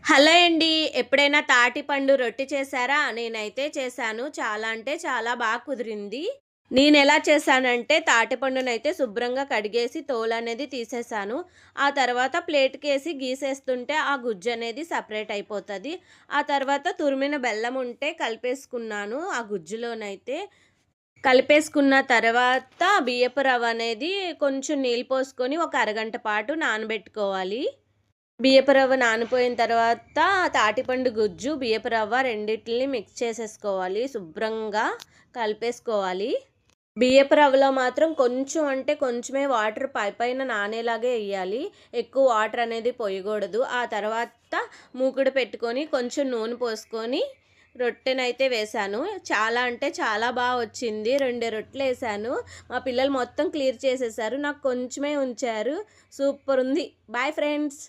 Hello అండి. ఎప్పుడైనా తాటిపండు రొట్టె చేశారా? నేనైతే చేశాను. చాలా అంటే చాలా కుదిరింది. నేనెలా చేశానంటే తాటిపండునైతే శుభ్రంగా కడిగేసి తోలనేది తీసేసాను. ఆ తర్వాత ప్లేట్‌కేసి గీసేస్తుంటే ఆ గుజ్జనేది సెపరేట్ అయిపోతది. ఆ తర్వాత తురిమిన బెల్లం ఉంటే కలిపేసుకున్నాను ఆ గుజ్జులోనైతే. కలిపేసుకున్న తర్వాత బియ్యపు రవ్వనేది కొంచెం నీళ్ళు పోసుకొని ఒక అరగంట పాటు నానబెట్టుకోవాలి. బియ్యపు రవ్వ నానిపోయిన తర్వాత తాటిపండు గుజ్జు, బియ్యపు రవ్వ రెండిటిలిని మిక్స్ చేసేసుకోవాలి. శుభ్రంగా కలిపేసుకోవాలి. బియ్యపు రవ్వలో మాత్రం కొంచెం అంటే కొంచెమే వాటర్ పైపైన నానేలాగే ఎయ్యాలి. ఎక్కువ వాటర్ అనేది పొయ్యకూడదు. ఆ తర్వాత మూకుడు పెట్టుకొని కొంచెం నూనె పోసుకొని రొట్టెనైతే వేశాను. చాలా అంటే చాలా వచ్చింది. 2 రొట్టెలేసాను. మా పిల్లలు మొత్తం క్లియర్ చేసేసారు. నాకు కొంచెమే ఉంచారు. సూపరుంది. Bye friends.